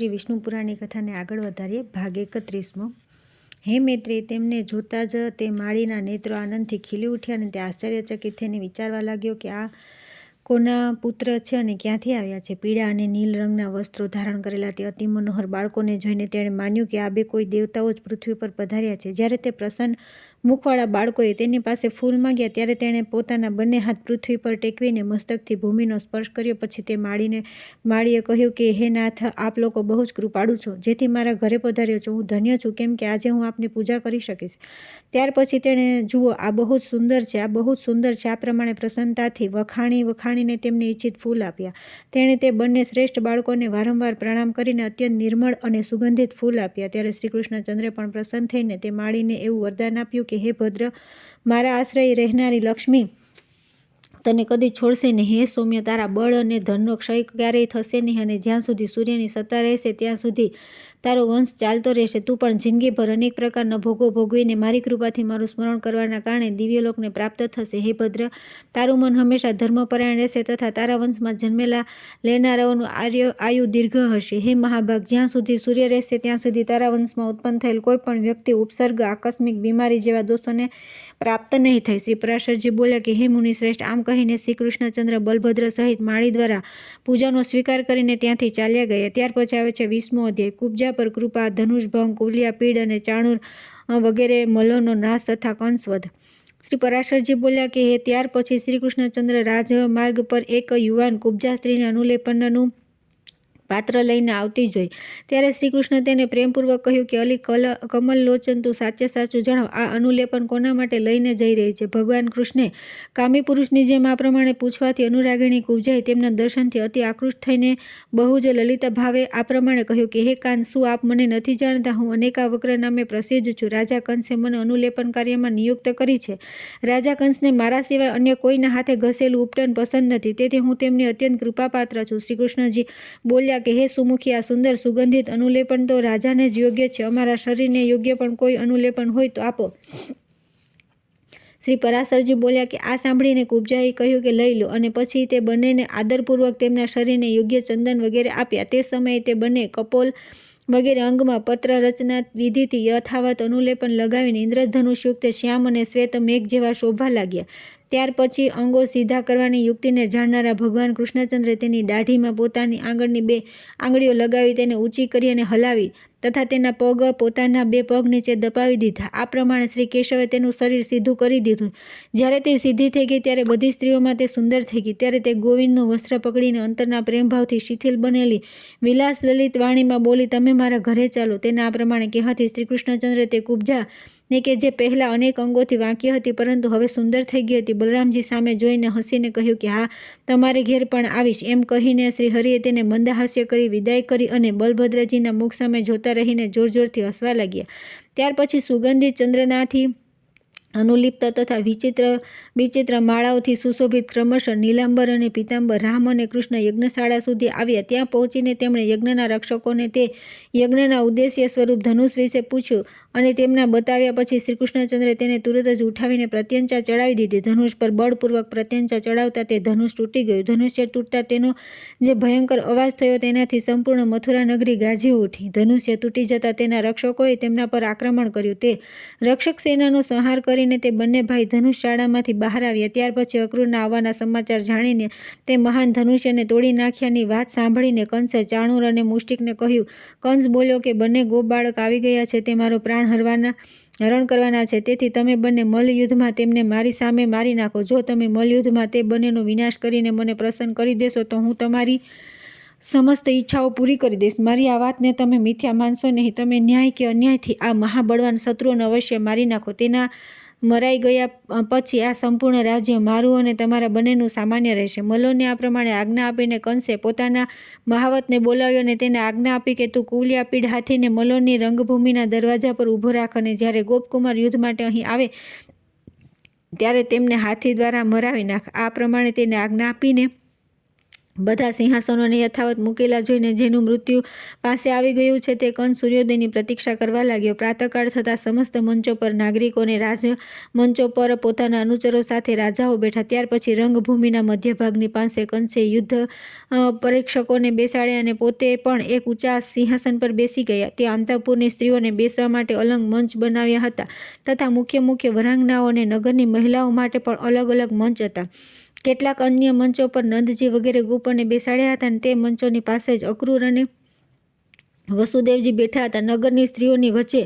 શ્રી વિષ્ણુ પુરાણની કથાને આગળ વધારીએ. ભાગ 31મો. હે મૈત્રેય, તેમને જોતાં જ તે માળીના નેત્રો આનંદથી ખીલી ઉઠ્યા અને તે આશ્ચર્યચકિત થઈને વિચારવા લાગ્યો કે આ કોના પુત્ર છે અને ક્યાંથી આવ્યા છે. પીળા અને નીલ રંગના વસ્ત્રો ધારણ કરેલા તે અતિ મનોહર બાળકોને જોઈને તેણે માન્યું કે આ બે કોઈ દેવતાઓ જ પૃથ્વી પર પધાર્યા છે. જ્યારે તે પ્રસન્ન મુખવાળા બાળકોએ તેની પાસે ફૂલ માંગ્યા ત્યારે તેણે પોતાના બંને હાથ પૃથ્વી પર ટેકવીને મસ્તકથી ભૂમિનો સ્પર્શ કર્યો. પછી તે માળીએ કહ્યું કે હે નાથ, આપ લોકો બહુ જ કૃપાળુ છો, જેથી મારા ઘરે પધાર્યો છો. હું ધન્ય છું, કેમ કે આજે હું આપની પૂજા કરી શકીશ. ત્યાર પછી તેણે જુઓ, આ બહુ જ સુંદર છે, આ બહુ જ સુંદર છે, આ પ્રમાણે પ્રસન્નતાથી વખાણીને તેમને ઈચ્છિત ફૂલ આપ્યા. તેણે તે બંને શ્રેષ્ઠ બાળકોને વારંવાર પ્રણામ કરીને અત્યંત નિર્મળ અને સુગંધિત ફૂલ આપ્યા. ત્યારે શ્રી કૃષ્ણચંદ્રે પણ પ્રસન્ન થઈને તે માળીને એવું વરદાન આપ્યું કે હે ભદ્ર, મારા આશ્રય રહેનારી લક્ષ્મી તને કદી છોડશે નહીં. હે સૌમ્ય, તારા બળ અને ધનનો ક્ષય ક્યારેય થશે નહીં અને જ્યાં સુધી સૂર્યની સત્તા રહેશે ત્યાં સુધી તારો વંશ ચાલતો રહેશે. તું પણ જિંદગીભર અનેક પ્રકારના ભોગો ભોગવીને મારી કૃપાથી મારું સ્મરણ કરવાના કારણે દિવ્યલોકને પ્રાપ્ત થશે. હે ભદ્ર, તારું મન હંમેશા ધર્મપરાયણ રહેશે તથા તારા વંશમાં જન્મેલા લેનારાઓનું આયુ દીર્ઘ હશે. હે મહાભાગ, જ્યાં સુધી સૂર્ય રહેશે ત્યાં સુધી તારા વંશમાં ઉત્પન્ન થયેલ કોઈ પણ વ્યક્તિ ઉપસર્ગ, આકસ્મિક બીમારી જેવા દોષોને પ્રાપ્ત નહીં થાય. શ્રી પરાશરજી બોલ્યા કે હે મુનિશ્રેષ્ઠ, આમ કહીને શ્રી કૃષ્ણચંદ્ર બલભદ્ર સહિત માળી દ્વારા પૂજાનો સ્વીકાર કરીને ત્યાંથી ચાલ્યા ગયા. ત્યાર પછી આવે છે 20મો અધ્યાય. કુબ્જા પર કૃપા, ધનુષભંગ, કુલિયાપીડ અને ચાણૂર વગેરે મલોનો નાશ તથા કંસવધ. શ્રી પરાશરજી બોલ્યા કે ત્યાર પછી શ્રી કૃષ્ણચંદ્ર રાજમાર્ગ પર એક યુવાન કુબ્જા સ્ત્રીને અનુલેપનનું પાત્ર લઈને આવતી જોઈ. ત્યારે શ્રી કૃષ્ણ તેને પ્રેમપૂર્વક કહ્યું કે અલી કમલ લોચન, તું સાચે સાચું જણાવ, આ અનુલેપન કોના માટે લઈને જઈ રહી છે? ભગવાન કૃષ્ણે કામી પુરુષની જેમ આ પ્રમાણે પૂછવાથી અનુરાગિણી કુબ્જાએ તેમના દર્શનથી અતિ આકૃષ્ટ થઈને બહુ જ લલિત ભાવે આ પ્રમાણે કહ્યું કે હે કાન, શું આપ મને નથી જાણતા? હું અનેકાવક્ર નામે પ્રસિદ્ધ છું. રાજા કંસે મને અનુલેપન કાર્યમાં નિયુક્ત કરી છે. રાજા કંસને મારા સિવાય અન્ય કોઈના હાથે ઘસેલું ઉપટન પસંદ નથી, તેથી હું તેમની અત્યંત કૃપાપાત્ર છું. શ્રી કૃષ્ણજી બોલ્યા કે હે સુમુખી, આ સુંદર સુગંધિત અનુલેપન તો રાજાને જ યોગ્ય છે. અમારા શરીરને યોગ્ય પણ કોઈ અનુલેપન હોય તો આપો. શ્રી પરાશરજી બોલ્યા કે આ સાંભળીને કુબ્જાએ કહ્યું કે લઈ લો. અને પછી તે બંનેને આદરપૂર્વક તેમના શરીરને યોગ્ય ચંદન વગેરે આપ્યા. તે સમયે તે બંને કપોલ વગેરે અંગમાં પત્ર રચના વિધિથી યથાવત અનુલેપન લગાવીને ઇન્દ્રધનુષયુક્ત શ્યામ અને શ્વેત મેઘ જેવા શોભા લાગ્યા. ત્યાર પછી અંગો સીધા કરવાની યુક્તિને જાણનારા ભગવાન કૃષ્ણચંદ્રે તેની દાઢીમાં પોતાની આંગળની 2 આંગળીઓ લગાવી તેને ઊંચી કરી અને હલાવી તથા તેના પગ પોતાના 2 પગ નીચે દબાવી દીધા. આ પ્રમાણે શ્રી કેશવે તેનું શરીર સીધું કરી દીધું. જ્યારે તે સીધી થઈ ગઈ ત્યારે બધી સ્ત્રીઓમાં તે સુંદર થઈ ગઈ. ત્યારે તે ગોવિંદનું વસ્ત્ર પકડીને અંતરના પ્રેમભાવથી શિથિલ બનેલી વિલાસ લલિત વાણીમાં બોલી, તમે મારા ઘરે ચાલો. તેના આ પ્રમાણે કહેવાથી શ્રી કૃષ્ણચંદ્રે તે કુબ્જા ને કે જે પહેલા અનેક અંગોથી વાંકી હતી પરંતુ હવે સુંદર થઈ ગઈ હતી, બલરામજી સામે જોઈને હસીને કહ્યું કે હા, તમારે ઘેર પણ આવીશ. એમ કહીને શ્રી હરિએ તેને મંદહાસ્ય કરી વિદાય કરી અને બલભદ્રજીના મુખ સામે જોતા રહીને જોરજોરથી હસવા લાગ્યા. ત્યાર પછી સુગંધિત ચંદ્રનાથી અનુલિપ્ત તથા વિચિત્ર માળાઓથી સુશોભિત ક્રમશઃ નીલાંબર અને પીતાંબર રામ અને કૃષ્ણ યજ્ઞશાળા સુધી આવ્યા. ત્યાં પહોંચીને તેમણે યજ્ઞના રક્ષકોને તે યજ્ઞના ઉદ્દેશ્ય સ્વરૂપ ધનુષ વિશે પૂછ્યું અને તેમના બતાવ્યા પછી શ્રી કૃષ્ણચંદ્રે તેને તુરત જ ઉઠાવીને પ્રત્યંચા ચડાવી દીધી. ધનુષ પર બળપૂર્વક પ્રત્યંચા ચડાવતા તે ધનુષ તૂટી ગયું. ધનુષ્ય તૂટતા તેનો જે ભયંકર અવાજ થયો તેનાથી સંપૂર્ણ મથુરા નગરી ગાજી ઉઠી. ધનુષ્ય તૂટી જતા તેના રક્ષકોએ તેમના પર આક્રમણ કર્યું. તે રક્ષક સેનાનો સંહાર કરીને તે બંને ભાઈ ધનુષશાળામાંથી બહાર આવ્યા. ત્યાર પછી અક્રૂરના આવવાના સમાચાર જાણીને તે મહાન ધનુષ્યને તોડી નાખ્યાની વાત સાંભળીને કંસે ચાણૂર અને મુષ્ટિકને કહ્યું. કંસ બોલ્યો કે બંને ગોપ બાળક આવી ગયા છે, તે મારો પ્રાણ હરણ કરવાના છે, તેથી તમે બંને મલ્લયુદ્ધમાં તેમને મારી સામે મારી નાખો. જો તમે મલ્લયુદ્ધમાં તે બંનેનો વિનાશ કરીને મને પ્રસન્ન કરી દેશો તો હું તમારી સમસ્ત ઈચ્છાઓ પૂરી કરી દઈશ. મારી આ વાતને તમે મિથ્યા માનશો નહીં. તમે ન્યાય કે અન્યાયથી આ મહાબળવાન શત્રુઓને અવશ્ય મારી નાખો. તેના મરાઈ ગયા પછી આ સંપૂર્ણ રાજ્ય મારું અને તમારા બંનેનું સામાન્ય રહેશે. મલ્લોને આ પ્રમાણે આજ્ઞા આપીને કંસે પોતાના મહાવતને બોલાવ્યો અને તેને આજ્ઞા આપી કે તું કુલિયાપીડ હાથીને મલ્લોની રંગભૂમિના દરવાજા પર ઊભો રાખ અને જ્યારે ગોપકુમાર યુદ્ધ માટે અહીં આવે ત્યારે તેમને હાથી દ્વારા મરાવી નાખ. આ પ્રમાણે તેને આજ્ઞા આપીને બધા સિંહાસનોને યથાવત મૂકેલા જોઈને જેનું મૃત્યુ પાસે આવી ગયું છે તે કંસ સૂર્યોદયની પ્રતીક્ષા કરવા લાગ્યો. પ્રાતઃકાળ થતાં સમસ્ત મંચો પર નાગરિકોને રાજમંચો પર પોતાના અનુચરો સાથે રાજાઓ બેઠા. ત્યાર પછી રંગભૂમિના મધ્યભાગની પાસે કંસે યુદ્ધ પરીક્ષકોને બેસાડ્યા અને પોતે પણ એક ઊંચા સિંહાસન પર બેસી ગયા. તે અંતઃપુરની સ્ત્રીઓને બેસવા માટે અલગ મંચ બનાવ્યા હતા તથા મુખ્ય વરાંગનાઓ અને નગરની મહિલાઓ માટે પણ અલગ અલગ મંચ હતા. કેટલાક અન્ય મંચો પર નંદજી વગેરે ગોપોને બેસાડ્યા હતા અને તે મંચોની પાસે જ અક્રૂર અને વસુદેવજી બેઠા હતા. નગરની સ્ત્રીઓની વચ્ચે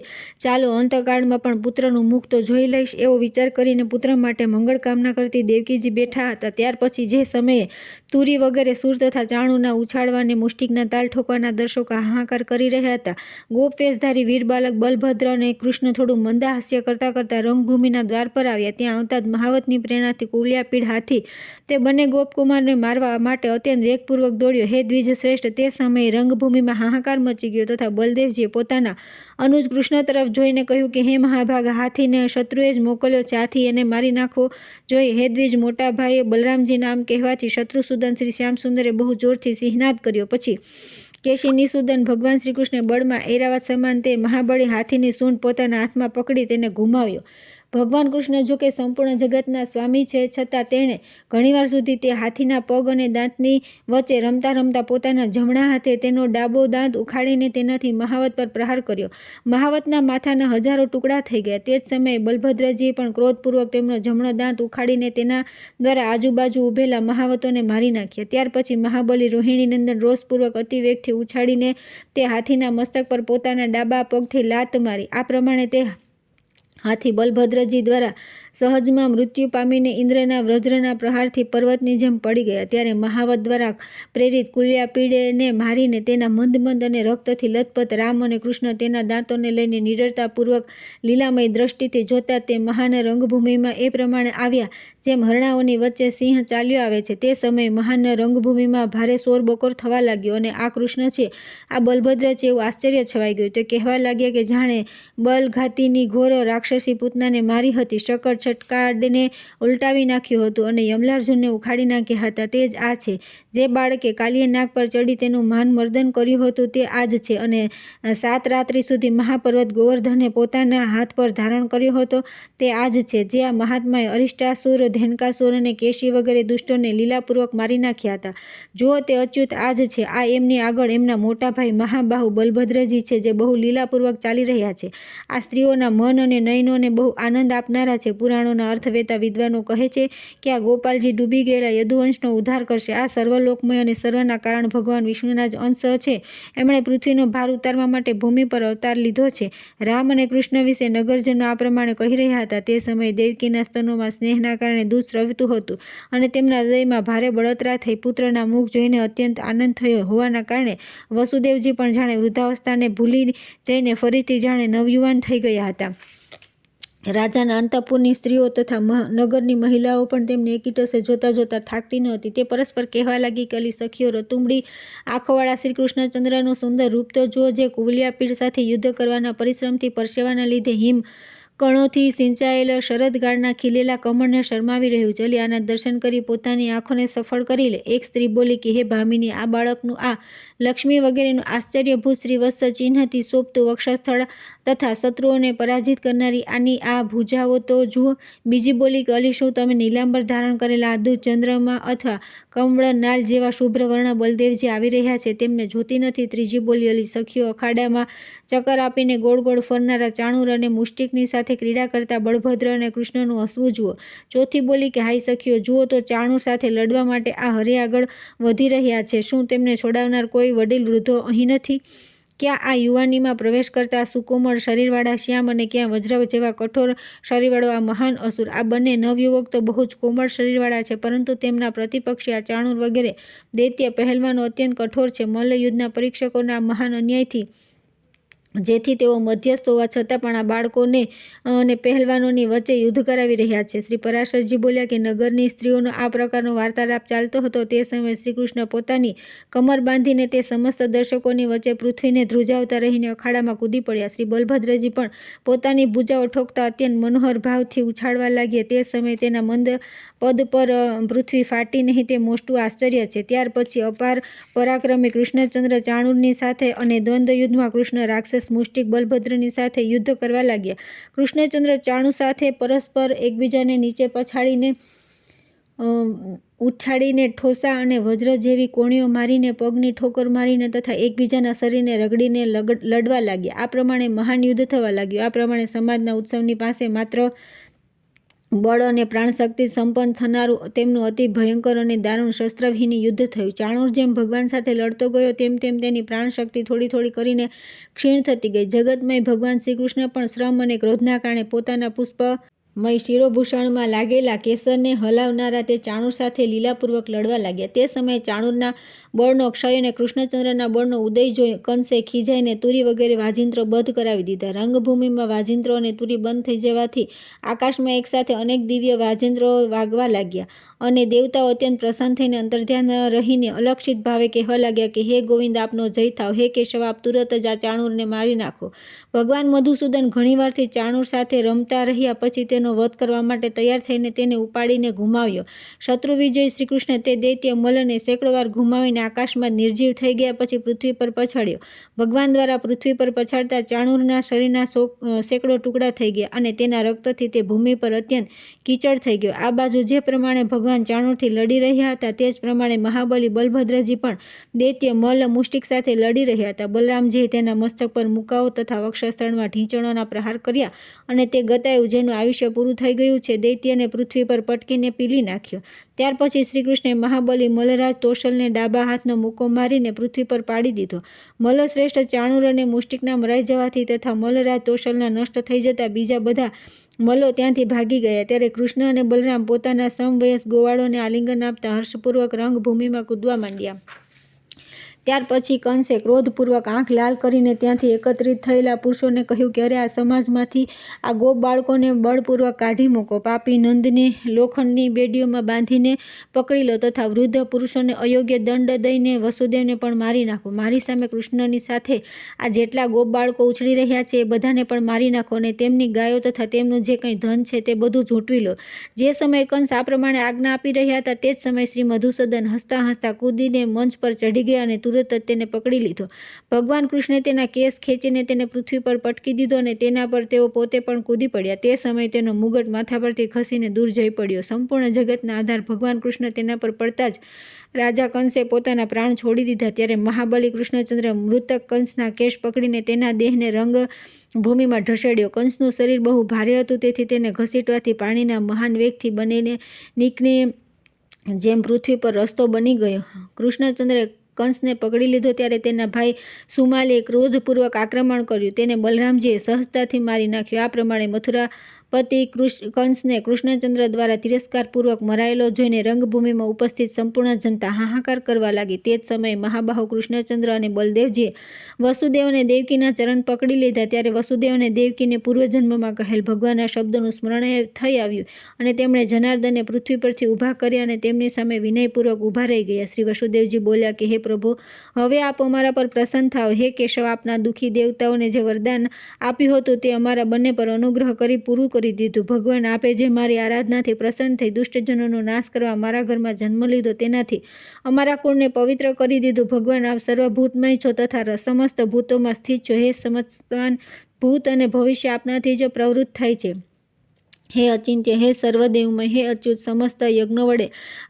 ચાલો અંતકાળમાં પણ પુત્રનું મુખ તો જોઈ લઈશ એવો વિચાર કરીને પુત્ર માટે મંગળ કામના કરતી દેવકીજી બેઠા હતા. ત્યાર પછી જે સમયે તુરી વગેરે સૂર તથા ચાણુના ઉછાળવાને મુષ્ટિકના તાલ ઠોકવાના દર્શકો હાહાકાર કરી રહ્યા હતા. ગોપવેશધારી વીર બાલક બલભદ્ર અને કૃષ્ણ થોડું મંદાહાસ્ય કરતા રંગભૂમિના દ્વાર પર આવ્યા. ત્યાં આવતા જ મહાવતની પ્રેરણાથી કુલિયાપીડ હાથી તે બંને ગોપકુમારને મારવા માટે અત્યંત વેગપૂર્વક દોડ્યો. હે દ્વિજ શ્રેષ્ઠ, તે સમયે રંગભૂમિમાં હાહાકાર મચી ગયો તથા બલદેવજીએ પોતાના અનુજ કૃષ્ણ તરફ જોઈને કહ્યું કે હે મહાભાગ, હાથીને શત્રુએ જ મોકલ્યો છે, આથી એને મારી નાખવો જોઈએ. હે દ્વિજ, મોટા ભાઈએ બલરામજી નામ કહેવાથી શત્રુસૂદન શ્રી શ્યામસુંદરે બહુ જોરથી સિંહનાદ કર્યો. પછી કેશી નિસુદન ભગવાન શ્રીકૃષ્ણે બળમાં ઐરાવત સમાન તે મહાબળી હાથીની સૂંઢ પોતાના હાથમાં પકડી તેને ઘુમાવ્યો. ભગવાન કૃષ્ણ જો કે સંપૂર્ણ જગતના સ્વામી છે, છતાં તેણે ઘણીવાર સુધી તે હાથીના પગ અને દાંતની વચ્ચે રમતા પોતાના જમણા હાથે તેનો ડાબો દાંત ઉખાડીને તેનાથી મહાવત પર પ્રહાર કર્યો. મહાવતના માથાના હજારો ટુકડા થઈ ગયા. તે જ સમયે બલભદ્રજીએ પણ ક્રોધપૂર્વક તેમનો જમણો દાંત ઉખાડીને તેના દ્વારા આજુબાજુ ઊભેલા મહાવતોને મારી નાખ્યા. ત્યાર પછી મહાબલી રોહિણીનંદન રોષપૂર્વક અતિવેગથી ઉછાળીને તે હાથીના મસ્તક પર પોતાના ડાબા પગથી લાત મારી. આ પ્રમાણે તે હાથી બલભદ્રજી દ્વારા સહજમાં મૃત્યુ પામીને ઇન્દ્રના વજ્રના પ્રહારથી પર્વતની જેમ પડી ગયા. ત્યારે મહાવત દ્વારા પ્રેરિત કુલિયાપીડને મારીને તેના મંદ અને રક્તથી લથપથ રામ અને કૃષ્ણ તેના દાંતોને લઈને નિડરતાપૂર્વક લીલામય દ્રષ્ટિથી જોતા તે મહાન રંગભૂમિમાં એ પ્રમાણે આવ્યા જેમ હરણાઓની વચ્ચે સિંહ ચાલ્યો આવે છે. તે સમયે મહાન રંગભૂમિમાં ભારે શોરબકોર થવા લાગ્યો અને આ કૃષ્ણ છે, આ બલભદ્ર છે એવું આશ્ચર્ય છવાઈ ગયું. તે કહેવા લાગ્યા કે જાણે બલઘાતીની ઘોર રાક્ષસી પૂતનાને મારી હતી, શકર છટકાડને ઉલટાવી નાખ્યું હતું અને યમલાર્જુનને ઉખાડી નાખ્યા હતા. તે જ આ છે જે બાળકે કાલિય નાગ પર ચડી તેનું માન મર્દન કર્યું હતું, તે આ જ છે. અને 7 રાત્રિ સુધી મહાપર્વત ગોવર્ધને પોતાના હાથ પર ધારણ કર્યો હતો, તે આ જ છે. જે આ મહાત્માએ અરિષ્ટાસુર, ધેનકાસુર અને કેશી વગેરે દુષ્ટોને લીલાપૂર્વક મારી નાખ્યા હતા. જુઓ, તે અચ્યુત આ જ છે. આ એમની આગળ એમના મોટા ભાઈ મહાબાહુ બલભદ્રજી છે, જે બહુ લીલાપૂર્વક ચાલી રહ્યા છે. આ સ્ત્રીઓના મન અને નયનોને બહુ આનંદ આપનારા છે. પુરાણોના અર્થવેતા વિદ્વાનો કહે છે કે આ ગોપાલજી ડૂબી ગયેલા યદુવંશનો ઉદ્ધાર કરશે. આ સર્વલોકમય અને સર્વના કારણ ભગવાન વિષ્ણુના જ અંશ છે. એમણે પૃથ્વીનો ભાર ઉતારવા માટે ભૂમિ પર અવતાર લીધો છે. રામ અને કૃષ્ણ વિશે નગરજનો આ પ્રમાણે કહી રહ્યા હતા. તે સમયે દેવકીના સ્તનોમાં સ્નેહના કારણે દૂધ સ્રવતું હતું અને તેમના હૃદયમાં ભારે બળતરા થઈ. પુત્રના મુખ જોઈને અત્યંત આનંદ થયો હોવાના કારણે વસુદેવજી પણ જાણે વૃદ્ધાવસ્થાને ભૂલી જઈને ફરીથી જાણે નવયુવાન થઈ ગયા હતા. રાજાના અંતઃપુરની સ્ત્રીઓ તથા નગરની મહિલાઓ પણ તેમને એકીટસે જોતા થાકતી ન હતી. તે પરસ્પર કહેવા લાગી કે અલી સખીઓ, રતુંબડી આંખોવાળા શ્રી કૃષ્ણચંદ્રનું સુંદર રૂપ તો જુઓ, જે કુલિયાપીડ સાથે યુદ્ધ કરવાના પરિશ્રમથી પરસેવાના લીધે હિમ કણોથી સિંચાયેલ શરદગાળના ખીલેલા કમળને શરમાવી રહ્યું છે. અલી આના દર્શન કરી પોતાની આંખોને સફળ કરી લે. એક સ્ત્રી બોલી કે હે ભામિની, આ બાળકનું આ લક્ષ્મી વગેરેનું આશ્ચર્યભૂત શ્રીવત્સ ચિહ્નથી શોભતું વક્ષસ્થળ તથા શત્રુઓને પરાજિત કરનારી આની આ ભુજાઓ તો જુઓ. બીજી બોલી કે અલી શું તમે નીલાંબર ધારણ કરેલા અદ્ભુત ચંદ્રમા અથવા કમળનાલ જેવા શુભ્ર વર્ણ બલદેવજી આવી રહ્યા છે, તેમને જોતી નથી. ત્રીજી બોલી અલી સખીઓ, અખાડામાં ચક્કર આપીને ગોળ ગોળ ફરનારા ચાણુર અને મુષ્ટિકની સાથે ક્રીડા કરતા બળભદ્ર અને કૃષ્ણનું હસવું જુઓ. ચોથી બોલી કે હાય સખીઓ, જુઓ તો ચાણુર સાથે લડવા માટે આ હરે આગળ વધી રહ્યા છે. શું તેમને છોડાવનાર કોઈ વડીલ વૃદ્ધો અહીં નથી? ક્યાં આ યુવાનીમાં પ્રવેશ કરતા સુકોમળ શરીરવાળા શ્યામ અને ક્યાં વજ્ર જેવા કઠોર શરીરવાળો આ મહાન અસુર? આ બંને નવયુવક તો બહુ જ કોમળ શરીરવાળા છે, પરંતુ તેમના પ્રતિપક્ષી આ ચાણુર વગેરે દૈત્ય પહેલવાનો અત્યંત કઠોર છે. મલ્લયુદ્ધના પરીક્ષકોના મહાન અન્યાયથી જેથી તેઓ મધ્યસ્થ હોવા છતાં પણ આ બાળકોને અને પહેલવાનોની વચ્ચે યુદ્ધ કરાવી રહ્યા છે. શ્રી પરાશરજી બોલ્યા કે નગરની સ્ત્રીઓનો આ પ્રકારનો વાર્તાલાપ ચાલતો હતો તે સમયે શ્રીકૃષ્ણ પોતાની કમર બાંધીને તે સમસ્ત દર્શકોની વચ્ચે પૃથ્વીને ધ્રુજાવતા રહીને અખાડામાં કૂદી પડ્યા. શ્રી બલભદ્રજી પણ પોતાની ભૂજાઓ ઠોકતા અત્યંત મનોહર ભાવથી ઉછાળવા લાગ્યા. તે સમયે તેના મંદ પદ પર પૃથ્વી ફાટી નહીં તે મોટું આશ્ચર્ય છે. ત્યાર પછી અપાર પરાક્રમી કૃષ્ણચંદ્ર ચાણૂરની સાથે અને દ્વંદ્વ યુદ્ધમાં કૃષ્ણ રાક્ષસ મુષ્ટિક બલભદ્રની સાથે યુદ્ધ કરવા લાગ્યા. કૃષ્ણચંદ્ર ચાણુ સાથે પરસ્પર એકબીજાને નીચે પછાડીને ઉછાળીને ઠોસા અને વજ્ર જેવી કોણીઓ મારીને પગની ઠોકર મારીને તથા એકબીજાના શરીરને રગડીને લડવા લાગ્યા. આ પ્રમાણે મહાન યુદ્ધ થવા લાગ્યું. આ પ્રમાણે સમાજના ઉત્સવની પાસે માત્ર બળ અને પ્રાણશક્તિ સંપન્ન થનારું તેમનું અતિ ભયંકર અને દારૂણ શસ્ત્રવિહીન યુદ્ધ થયું. ચાણૂર જેમ ભગવાન સાથે લડતો ગયો તેમ તેમ તેની પ્રાણશક્તિ થોડી થોડી કરીને ક્ષીણ થતી ગઈ. જગતમય ભગવાન શ્રીકૃષ્ણ પણ શ્રમ અને ક્રોધના કારણે પોતાના પુષ્પમય શિરોભૂષણમાં લાગેલા કેસરને હલાવનારા તે ચાણૂર સાથે લીલાપૂર્વક લડવા લાગ્યા. તે સમયે ચાણૂરના બળનો ક્ષય અને કૃષ્ણચંદ્રના બળનો ઉદય જોઈ કંસે ખીજાઈને તુરી વગેરે વાજિંત્રો બંધ કરાવી દીધા. રંગભૂમિમાં વાજિંત્રો અને તુરી બંધ થઈ જવાથી આકાશમાં એકસાથે અનેક દિવ્ય વાજિંત્રો વાગવા લાગ્યા અને દેવતાઓ અત્યંત પ્રસન્ન થઈને અંતર્ધ્યાન રહીને અલક્ષિત ભાવે કહેવા લાગ્યા કે હે ગોવિંદ આપનો જય થાવ, હે કેશવ આપ તુરત જ આ ચાણૂરને મારી નાખો. ભગવાન મધુસૂદન ઘણીવારથી ચાણૂર સાથે રમતા રહ્યા પછી તેનો વધ કરવા માટે તૈયાર થઈને તેને ઉપાડીને ઘુમાવ્યો. શત્રુ વિજય શ્રીકૃષ્ણ તે દૈત્ય મલ્લને સેંકડો વાર ઘુમાવીને આકાશમાં નિર્જીવ થઈ ગયા પછી પૃથ્વી પર પછાડ્યો. ભગવાન દ્વારા પૃથ્વી પર પછાડતા ચાણૂરના શરીરના સેંકડો ટુકડા થઈ ગયા અને તેના રક્તથી તે ભૂમિ પર અત્યંત કીચડ થઈ ગયો. આ બાજુ જે પ્રમાણે ભગવાન ચાણૂરથી લડી રહ્યા હતા તે જ પ્રમાણે મહાબલી બલભદ્રજી પણ દૈત્ય મલ્લ મુષ્ટિક સાથે લડી રહ્યા હતા. બલરામજીએ તેના મસ્તક પર મુકાઓ તથા વક્ષસ્થળમાં ઢીંચણોના પ્રહાર કર્યા અને તે ગતાયું જેનું આયુષ્ય પૂરું થઈ ગયું છે દૈત્યને પૃથ્વી પર પટકીને પીલી નાખ્યો. ત્યાર પછી શ્રીકૃષ્ણે મહાબલી મલ્લરાજ તોષલને ડાબા હાથનો મુક્કો મારીને પૃથ્વી પર પાડી દીધો. મલ્લશ્રેષ્ઠ ચાણૂર અને મુષ્ટિકના મરાઈ જવાથી તથા મલ્લરાજ તોષલના નષ્ટ થઈ જતા બીજા બધા મલ્લો ત્યાંથી ભાગી ગયા. ત્યારે કૃષ્ણ અને બલરામ પોતાના સમવયસ્ક ગોવાળોને આલિંગન આપતા હર્ષપૂર્વક રંગભૂમિમાં કૂદવા માંડ્યા. ત્યાર પછી કંસે ક્રોધપૂર્વક આંખ લાલ કરીને ત્યાંથી એકત્રિત થયેલા પુરુષોને કહ્યું કે અરે આ સમાજમાંથી આ ગોપ બાળકોને બળપૂર્વક કાઢી મૂકો. પાપી નંદને લોખંડની બેડીઓમાં બાંધીને પકડી લો તથા વૃદ્ધ પુરુષોને અયોગ્ય દંડ દઈને વસુદેવને પણ મારી નાખો. મારી સામે કૃષ્ણની સાથે આ જેટલા ગોપ બાળકો ઉછળી રહ્યા છે એ બધાને પણ મારી નાખો અને તેમની ગાયો તથા તેમનું જે કંઈ ધન છે તે બધું ઝૂંટવી લો. જે સમયે કંસ આ પ્રમાણે આજ્ઞા આપી રહ્યા હતા તે જ સમયે શ્રી મધુસૂદન હસતા હસતા કૂદીને મંચ પર ચડી ગયા અને તુરત જ તેને પકડી લીધો. ભગવાન કૃષ્ણે તેના કેસ ખેંચીને તેને પૃથ્વી પર પટકી દીધો અને તેના પર તેઓ પોતે પણ કૂદી પડ્યા. તે સમયે તેનો મુગટ માથા પરથી ખસીને દૂર જઈ પડ્યો. સંપૂર્ણ જગતના આધાર ભગવાન કૃષ્ણ તેના પર પડતા જ રાજા કંસે પોતાના પ્રાણ છોડી દીધા. ત્યારે મહાબલી કૃષ્ણચંદ્ર મૃતક કંસના કેશ પકડીને તેના દેહને રંગ ભૂમિમાં ઢસેડ્યો. કંસનું શરીર બહુ ભારે હતું તેથી તેને ઘસીટવાથી પાણીના મહાન વેગથી બનીને નીકળી જેમ પૃથ્વી પર રસ્તો બની ગયો. કૃષ્ણચંદ્રે કંસને પકડી લીધો ત્યારે તેના ભાઈ સુમાલીએ ક્રોધપૂર્વક આક્રમણ કર્યું. તેને બલરામજીએ સહજતાથી મારી નાખ્યો. આ પ્રમાણે મથુરાપતિ કંસને કૃષ્ણચંદ્ર દ્વારા તિરસ્કારપૂર્વક મરાયેલો જોઈને રંગભૂમિમાં ઉપસ્થિત સંપૂર્ણ જનતા હાહાકાર કરવા લાગી. તે જ સમયે મહાબાહુ કૃષ્ણચંદ્ર અને બલદેવજીએ વસુદેવ અને દેવકીના ચરણ પકડી લીધા. ત્યારે વસુદેવ અને દેવકીને પૂર્વજન્મમાં કહેલ ભગવાનના શબ્દોનું સ્મરણ થઈ આવ્યું અને તેમણે જનાર્દનને પૃથ્વી પરથી ઊભા કર્યા અને તેમની સામે વિનયપૂર્વક ઊભા રહી ગયા. શ્રી વસુદેવજી બોલ્યા કે હે પ્રભુ, હવે આપ અમારા પર પ્રસન્ન થાવ. હે કેશવ, આપના દુઃખી દેવતાઓને જે વરદાન આપ્યું હતું તે અમારા બંને પર અનુગ્રહ કરી પૂરું કરી દીધું. ભગવાન આપે જે મારી આરાધનાથી પ્રસન્ન થઈ દુષ્ટજનોનો નાશ કરવા મારા ઘરમાં જન્મ લીધો તેનાથી અમારા કુળને પવિત્ર કરી દીધું. ભગવાન આપ સર્વભૂતમય છો તથા સમસ્ત ભૂતોમાં સ્થિત છો. હે સમસ્તવાન ભૂત અને ભવિષ્ય આપનાથી જ પ્રવૃત્ત થાય છે. હે અચિંત્ય, હે સર્વદેવમય, હે અચ્યુત, સમસ્ત યજ્ઞો વડે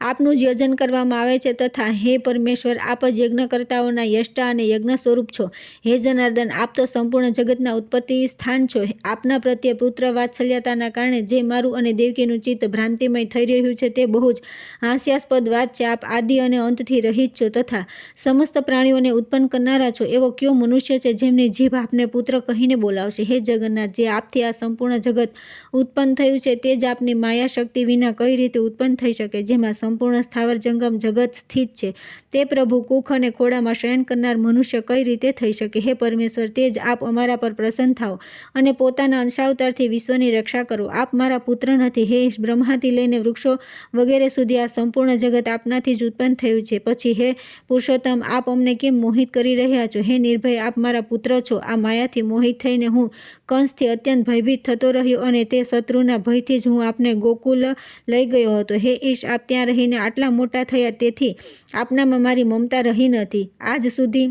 આપનું જ યજન કરવામાં આવે છે તથા હે પરમેશ્વર, આપ જ યજ્ઞકર્તાઓના યષ્ટા અને યજ્ઞ સ્વરૂપ છો. હે જનાર્દન, આપ તો સંપૂર્ણ જગતના ઉત્પત્તિ સ્થાન છો. આપના પ્રત્યે પુત્ર વાત્સલ્યતાના કારણે જે મારું અને દેવકીનું ચિત્ત ભ્રાંતિમય થઈ રહ્યું છે તે બહુ જ હાસ્યાસ્પદ વાત છે. આપ આદિ અને અંતથી રહિત છો તથા સમસ્ત પ્રાણીઓને ઉત્પન્ન કરનારા છો. એવો કયો મનુષ્ય છે જેમની જીભ આપને પુત્ર કહીને બોલાવશે? હે જગન્નાથ, જે આપથી આ સંપૂર્ણ જગત ઉત્પન્ન થયું છે તે જ આપની માયા શક્તિ વિના કઈ રીતે ઉત્પન્ન થઈ શકે, જેમાં સંપૂર્ણ સ્થાવર જંગમ જગત સ્થિત છે. તે પ્રભુ કુખ અને ખોડામાં શયન કરનાર મનુષ્ય કઈ રીતે થઈ શકે? હે પરમેશ્વર, તે જ આપ અમારા પર પ્રસન્ન થાઓ અને પોતાના અંશાવતારથી વિશ્વની રક્ષા કરો. આપ મારા પુત્ર નથી. હે બ્રહ્માથી લઈને વૃક્ષો વગેરે સુધી આ સંપૂર્ણ જગત આપનાથી જ ઉત્પન્ન થયું છે. પછી હે પુરુષોત્તમ, આપ અમને કેમ મોહિત કરી રહ્યા છો? હે નિર્ભય, આપ મારા પુત્ર છો. આ માયાથી મોહિત થઈને હું કંસથી અત્યંત ભયભીત થતો રહ્યો અને તે શત્રુના ભયથી જ હું આપને ગોકુલ લઈ ગયો હતો. હે ઈશ, આપ ત્યાં રહીને આટલા મોટા થયા, તેથી આપનામાં મારી મમતા રહી નથી. આજ સુધી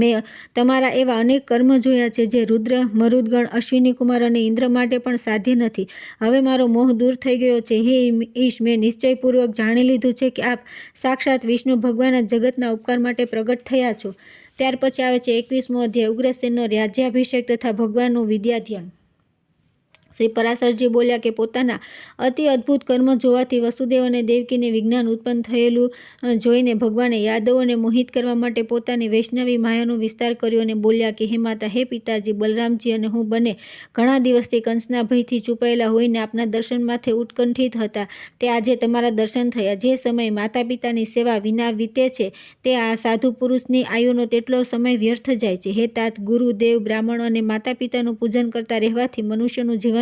મેં તમારા એવા અનેક કર્મ જોયા છે જે રુદ્ર, મરુદગણ, અશ્વિની કુમાર અને ઇન્દ્ર માટે પણ સાધ્ય નથી. હવે મારો મોહ દૂર થઈ ગયો છે. હે ઈશ, મેં નિશ્ચયપૂર્વક જાણી લીધું છે કે આપ સાક્ષાત વિષ્ણુ ભગવાન જ જગતના ઉપકાર માટે પ્રગટ થયા છો. ત્યાર પછી આવે છે 21મો અધ્યાય, ઉગ્રસેનનો રાજ્યાભિષેક તથા ભગવાનનું વિદ્યાધ્યાન. શ્રી પરાશરજી બોલ્યા કે પોતાના અતિ અદ્ભુત કર્મ જોવાથી વસુદેવ અને દેવકીને વિજ્ઞાન ઉત્પન્ન થયેલું જોઈને ભગવાને યાદવોને મોહિત કરવા માટે પોતાની વૈષ્ણવી માયાનો વિસ્તાર કર્યો અને બોલ્યા કે હે માતા, હે પિતાજી, બલરામજી અને હું બંને ઘણા દિવસથી કંસના ભયથી છુપાયેલા હોઈને આપના દર્શન માથે ઉત્કંઠિત હતા. તે આજે તમારા દર્શન થયા. જે સમય માતા પિતાની સેવા વિના વીતે છે તે આ સાધુ પુરુષની આયુનો તેટલો સમય વ્યર્થ જાય છે. હે તાત, ગુરુ, દેવ, બ્રાહ્મણ અને માતા પિતાનું પૂજન કરતા રહેવાથી મનુષ્યનું જીવન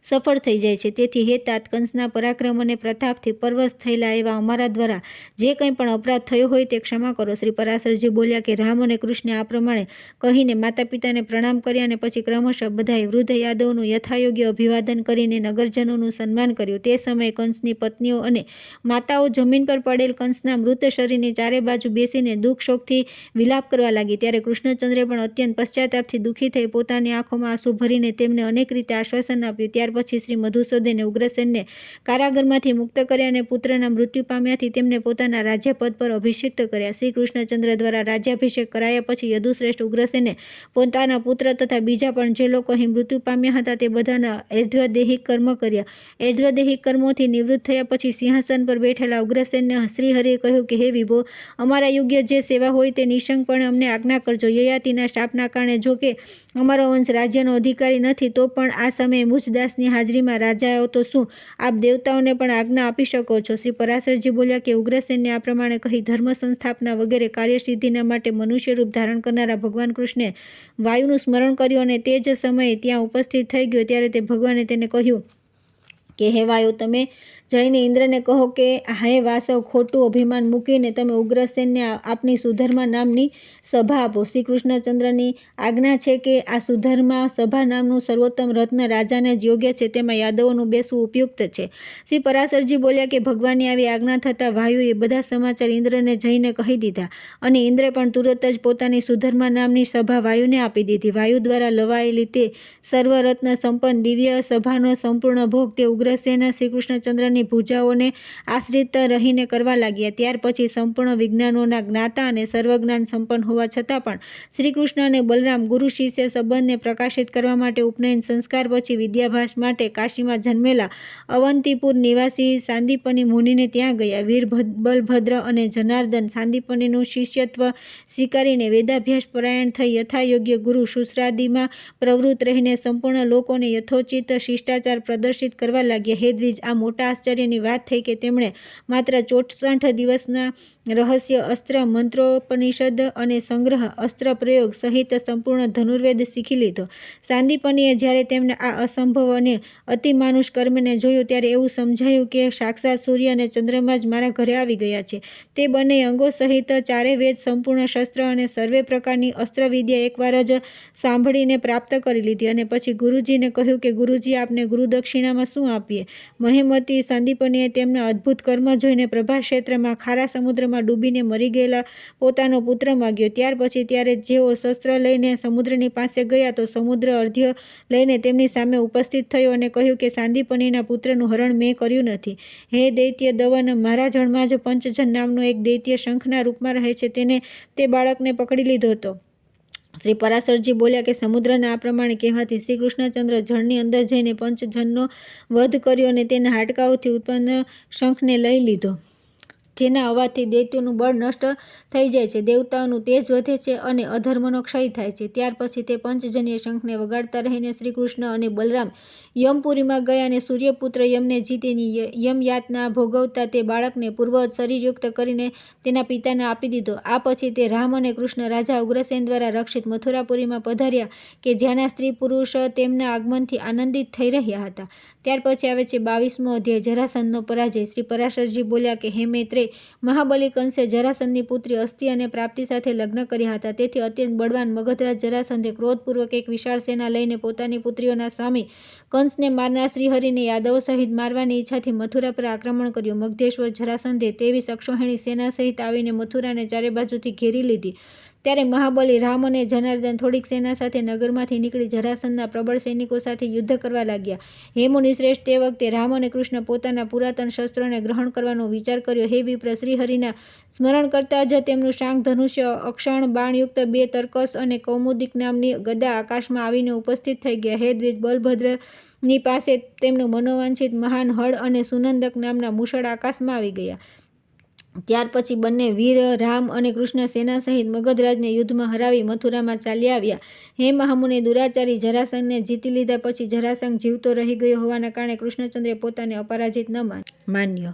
સફળ થઈ જાય છે. તેથી હે તાત, કંસના પરાક્રમ અને પ્રતાપથી પરવશ થયેલા એવા અમારા દ્વારા જે કંઈ પણ અપરાધ થયો હોય તે ક્ષમા કરો. શ્રી પરાશરજી બોલ્યા કે રામ અને કૃષ્ણે આ પ્રમાણે કહીને માતા પિતાને પ્રણામ કર્યા અને પછી ક્રમશઃ બધાએ વૃદ્ધ યાદવનું યથાયોગ્ય અભિવાદન કરીને નગરજનોનું સન્માન કર્યું. તે સમયે કંસની પત્નીઓ અને માતાઓ જમીન પર પડેલ કંસના મૃત શરીરની ચારે બાજુ બેસીને દુઃખ શોકથી વિલાપ કરવા લાગી. ત્યારે કૃષ્ણચંદ્રે પણ અત્યંત પશ્ચાતાપથી દુઃખી થઈ પોતાની આંખોમાં આંસુ ભરીને તેમને અનેક રીતે આશ્વાસન આપ્યું. ત્યાર પછી શ્રી મધુસૂદને ઉગ્રસેનને કારાગરમાંથી મુક્ત કર્યા અને પુત્રના મૃત્યુ પામ્યાથી તેમને પોતાના રાજ્યપદ પર અભિષિક્ત કર્યા. શ્રી કૃષ્ણચંદ્ર દ્વારા રાજ્યાભિષેક કરાયા પછી યદુશ્રેષ્ઠ ઉગ્રસેને પોતાના પુત્ર તથા બીજા પણ જે લોકો અહીં મૃત્યુ પામ્યા હતા તે બધાના એર્ધ્વદેહિક કર્મ કર્યા. એર્ધ્વદેહિક કર્મોથી નિવૃત્ત થયા પછી સિંહાસન પર બેઠેલા ઉગ્રસેનને શ્રીહરિએ કહ્યું કે હે વિભો, અમારા યોગ્ય જે સેવા હોય તે નિઃશંકપણે અમને આજ્ઞા કરજો. યયાતિના શાપના કારણે જો કે અમારો વંશ રાજ્યનો અધિકારી નથી તો પણ આ સમયે મુજદાસની હાજરીમાં રાજાઓ તો શું, આપ દેવતાઓને પણ આજ્ઞા આપી શકો છો. શ્રી પરાશરજી બોલ્યા કે ઉગ્રસેનને આ પ્રમાણે કહી ધર્મ સંસ્થાપના વગેરે કાર્યસિદ્ધિના માટે મનુષ્ય રૂપ ધારણ કરનારા ભગવાન કૃષ્ણે વાયુનું સ્મરણ કર્યું અને તે જ સમયે ત્યાં ઉપસ્થિત થઈ ગયો. ત્યારે તે ભગવાને તેને કહ્યું કે હે વાયુ, તમે જઈને ઇન્દ્રને કહો કે હે વાસવ, ખોટું અભિમાન મૂકીને તમે ઉગ્રસેનને આપની સુધર્મા નામની સભા આપો. શ્રી કૃષ્ણચંદ્રની આજ્ઞા છે કે આ સુધર્મા સભા નામનું સર્વોત્તમ રત્ન રાજાને જ યોગ્ય છે, તેમાં યાદવોનું બેસવું ઉપયુક્ત છે. શ્રી પરાશરજી બોલ્યા કે ભગવાનની આવી આજ્ઞા થતાં વાયુએ બધા સમાચાર ઇન્દ્રને જઈને કહી દીધા અને ઇન્દ્રે પણ તુરત જ પોતાની સુધર્મા નામની સભા વાયુને આપી દીધી. વાયુ દ્વારા લવાયેલી તે સર્વરત્ન સંપન્ન દિવ્ય સભાનો સંપૂર્ણ ભોગ તે ઉગ્રસેન શ્રી કૃષ્ણચંદ્રની ભુજાઓને આશ્રિત રહીને કરવા લાગ્યા. ત્યાર પછી સંપૂર્ણ વિજ્ઞાનોના જ્ઞાતા અને સર્વજ્ઞાન સંપન્ન હોવા છતાં પણ શ્રી કૃષ્ણ અને બલરામ ગુરુ શિષ્ય સંબંધને પ્રકાશિત કરવા માટે ઉપનયન સંસ્કાર પછી વિદ્યાભ્યાસ માટે કાશીમાં જન્મેલા અવંતીપુર નિવાસી સાંદીપની મુનિને ત્યાં ગયા. વીર બલભદ્ર અને જનાર્દન સાંદીપનીનું શિષ્યત્વ સ્વીકારીને વેદાભ્યાસ પરાયણ થઈ યથાયોગ્ય ગુરુ શુશ્રાદિમાં પ્રવૃત્ત રહીને સંપૂર્ણ લોકોને યથોચિત શિષ્ટાચાર પ્રદર્શિત કરવા લાગ્યા. હે દ્વિજ, આ મોટા આશ્ચર્યની વાત થઈ કે તેમણે માત્ર 64 દિવસના રહસ્ય, અસ્ત્ર, મંત્રોપનિષદ અને સંગ્રહ, અસ્ત્ર પ્રયોગ સહિત સંપૂર્ણ ધનુર્વેદ શીખી લીધો. સાંદીપનીએ જ્યારે તેમને આ અસંભવ અને અતિમાનુષ કર્મને જોયું ત્યારે એવું સમજાયું કે સાક્ષાત સૂર્ય અને ચંદ્રમા જ મારા ઘરે આવી ગયા છે. તે બંને અંગો સહિત ચારે વેદ, સંપૂર્ણ શસ્ત્ર અને સર્વે પ્રકારની અસ્ત્રવિદ્યા એકવાર જ સાંભળીને પ્રાપ્ત કરી લીધી. અને પછી ગુરુજીને કહ્યું કે ગુરુજી, આપને ગુરુદક્ષિણામાં શું આપીએ? મહેમતી સાંદીપનીએ તેમના અદ્ભુત કર્મ જોઈને પ્રભાસ ક્ષેત્રમાં ખારા સમુદ્રમાં ડૂબીને મરી ગયેલા પોતાનો પુત્ર માગ્યો. ત્યાર પછી ત્યારે જેઓ શસ્ત્ર લઈને સમુદ્રની પાસે ગયા તો સમુદ્ર અર્ધ્ય લઈને તેમની સામે ઉપસ્થિત થયો અને કહ્યું કે સાંદીપનીના પુત્રનું હરણ મેં કર્યું નથી. હે દૈત્ય દવન, મારા જળમાં જ પંચજન નામનો એક દૈત્ય શંખના રૂપમાં રહે છે, તેને તે બાળકને પકડી લીધો હતો. શ્રી પરાશરજી બોલ્યા કે સમુદ્રના આ પ્રમાણે કહેવાથી શ્રી કૃષ્ણચંદ્ર જળની અંદર જઈને પંચજનનો વધ કર્યો અને તેના હાડકાઓથી ઉત્પન્ન શંખને લઈ લીધો. જેના અવાજથી દૈત્યોનું બળ નષ્ટ થઈ જાય છે, દેવતાઓનું તેજ વધે છે અને અધર્મનો ક્ષય થાય છે. ત્યાર પછી તે પંચજન્ય શંખને વગાડતા રહીને શ્રીકૃષ્ણ અને બલરામ યમપુરીમાં ગયા અને સૂર્યપુત્ર યમને જીતીને યમયાતના ભોગવતા તે બાળકને પૂર્વવત શરીરયુક્ત કરીને તેના પિતાને આપી દીધો. આ પછી તે રામ અને કૃષ્ણ રાજા ઉગ્રસેન દ્વારા રક્ષિત મથુરાપુરીમાં પધાર્યા કે જ્યાંના સ્ત્રી પુરુષ તેમના આગમનથી આનંદિત થઈ રહ્યા હતા. ત્યાર પછી આવે છે 22મો અધ્યાય, જરાસંધનો પરાજય. શ્રી પરાશરજી બોલ્યા કે હે મૈત્રેય, મહાબલી કંસે જરાસંધની પુત્રી અસ્તિ અને પ્રાપ્તિ સાથે લગ્ન કર્યા હતા. તેથી અત્યંત બળવાન મગધરાજ જરાસંધે ક્રોધપૂર્વક એક વિશાળ સેના લઈને પોતાની પુત્રીઓના સ્વામી કંસને મારનાર શ્રીહરિને યાદવો સહિત મારવાની ઈચ્છાથી મથુરા પર આક્રમણ કર્યું. મગધેશ્વર જરાસંધે 23 અક્ષોહિણી સેના સહિત આવીને મથુરાને ચારે બાજુથી ઘેરી લીધી. ત્યારે મહાબલી રામ અને જનાર્દન થોડીક સેના સાથે નગરમાંથી નીકળી જરાસંધના પ્રબળ સૈનિકો સાથે યુદ્ધ કરવા લાગ્યા. હે મુનિશ્રેષ્ઠ, તે વખતે રામ અને કૃષ્ણ પોતાના પુરાતન શસ્ત્રોને ગ્રહણ કરવાનો વિચાર કર્યો. હે વિપ્ર, શ્રીહરિના સ્મરણ કરતા જ તેમનું શાંગ ધનુષ્ય, અક્ષણ બાણયુક્ત 2 તર્કસ અને કૌમુદિક નામની ગદા આકાશમાં આવીને ઉપસ્થિત થઈ ગયા. હે દ્વિજ, બલભદ્રની પાસે તેમનું મનોવાંછિત મહાન હળ અને સુનંદક નામના મૂષળ આકાશમાં આવી ગયા. ત્યાર પછી બંને વીર રામ અને કૃષ્ણ સેના સહિત મગધરાજને યુદ્ધમાં હરાવી મથુરામાં ચાલ્યા આવ્યા. હે મહામુનિ, દુરાચારી જરાસંઘને જીતી લીધા પછી જરાસંઘ જીવતો રહી ગયો હોવાના કારણે કૃષ્ણચંદ્રે પોતાને અપરાજિત ન માન્યો.